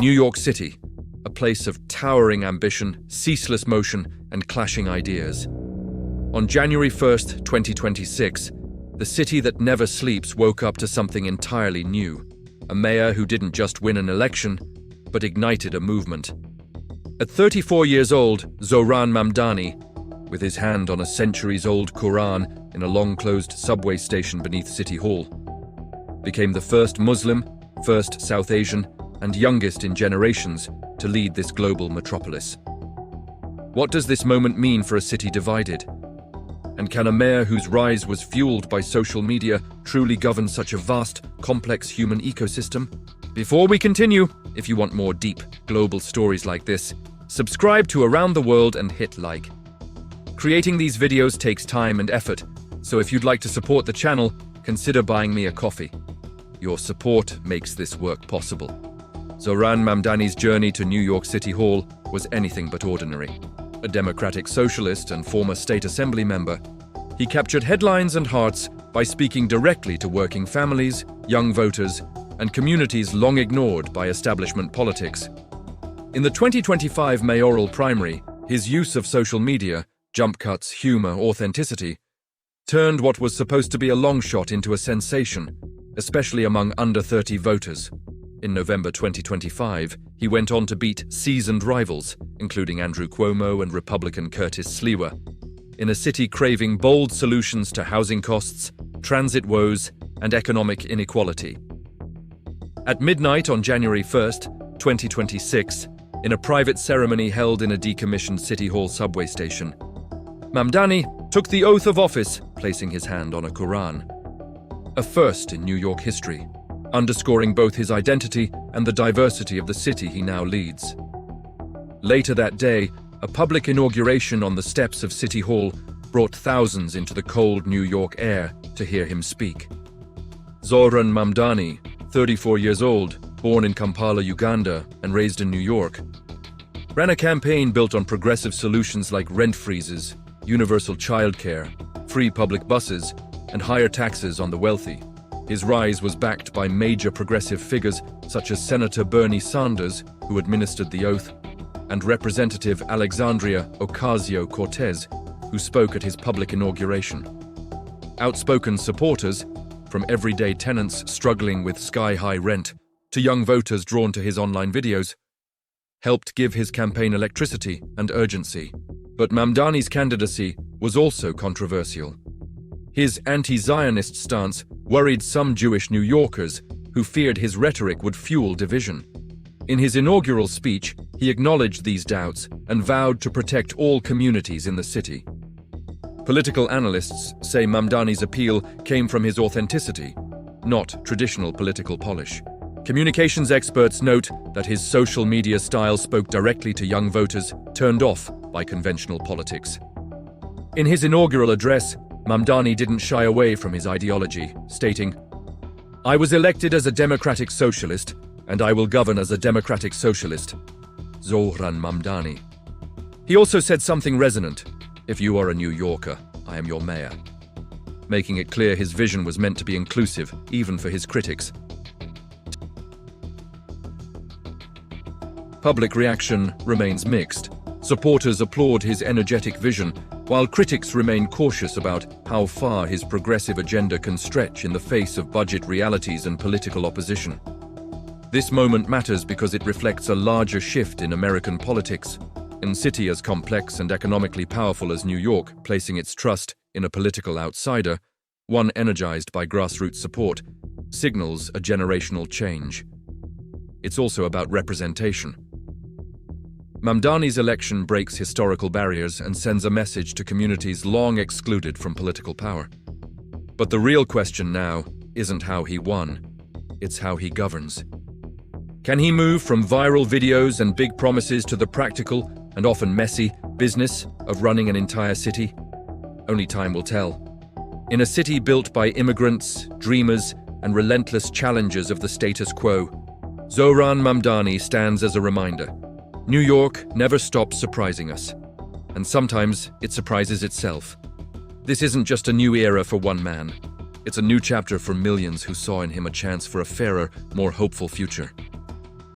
New York City, a place of towering ambition, ceaseless motion, and clashing ideas. On January 1st, 2026, the city that never sleeps woke up to something entirely new. A mayor who didn't just win an election, but ignited a movement. At 34 years old, Zohran Mamdani, with his hand on a centuries-old Quran in a long-closed subway station beneath City Hall, became the first Muslim, first South Asian, and youngest in generations to lead this global metropolis. What does this moment mean for a city divided? And can a mayor whose rise was fueled by social media truly govern such a vast, complex human ecosystem? Before we continue, if you want more deep, global stories like this, subscribe to Around the World and hit like. Creating these videos takes time and effort, so if you'd like to support the channel, consider buying me a coffee. Your support makes this work possible. Zohran Mamdani's journey to New York City Hall was anything but ordinary. A democratic socialist and former state assembly member, he captured headlines and hearts by speaking directly to working families, young voters, and communities long ignored by establishment politics. In the 2025 mayoral primary, his use of social media, jump cuts, humor, authenticity, turned what was supposed to be a long shot into a sensation, especially among under 30 voters. In November 2025, he went on to beat seasoned rivals, including Andrew Cuomo and Republican Curtis Sliwa, in a city craving bold solutions to housing costs, transit woes, and economic inequality. At midnight on January 1st, 2026, in a private ceremony held in a decommissioned City Hall subway station, Mamdani took the oath of office, placing his hand on a Quran. A first in New York history, underscoring both his identity and the diversity of the city he now leads. Later that day, a public inauguration on the steps of City Hall brought thousands into the cold New York air to hear him speak. Zohran Mamdani, 34 years old, born in Kampala, Uganda, and raised in New York, ran a campaign built on progressive solutions like rent freezes, universal childcare, free public buses, and higher taxes on the wealthy. His rise was backed by major progressive figures such as Senator Bernie Sanders, who administered the oath, and Representative Alexandria Ocasio-Cortez, who spoke at his public inauguration. Outspoken supporters, from everyday tenants struggling with sky-high rent to young voters drawn to his online videos, helped give his campaign electricity and urgency. But Mamdani's candidacy was also controversial. His anti-Zionist stance worried some Jewish New Yorkers who feared his rhetoric would fuel division. In his inaugural speech, he acknowledged these doubts and vowed to protect all communities in the city. Political analysts say Mamdani's appeal came from his authenticity, not traditional political polish. Communications experts note that his social media style spoke directly to young voters turned off by conventional politics. In his inaugural address, Mamdani didn't shy away from his ideology, stating, "I was elected as a democratic socialist, and I will govern as a democratic socialist." Zohran Mamdani. He also said something resonant, "If you are a New Yorker, I am your mayor," making it clear his vision was meant to be inclusive, even for his critics. Public reaction remains mixed. Supporters applaud his energetic vision, while critics remain cautious about how far his progressive agenda can stretch in the face of budget realities and political opposition. This moment matters because it reflects a larger shift in American politics. In a city as complex and economically powerful as New York, placing its trust in a political outsider, one energized by grassroots support, signals a generational change. It's also about representation. Mamdani's election breaks historical barriers and sends a message to communities long excluded from political power. But the real question now isn't how he won, it's how he governs. Can he move from viral videos and big promises to the practical and often messy business of running an entire city? Only time will tell. In a city built by immigrants, dreamers, and relentless challengers of the status quo, Zohran Mamdani stands as a reminder. New York never stops surprising us, and sometimes it surprises itself. This isn't just a new era for one man. It's a new chapter for millions who saw in him a chance for a fairer, more hopeful future.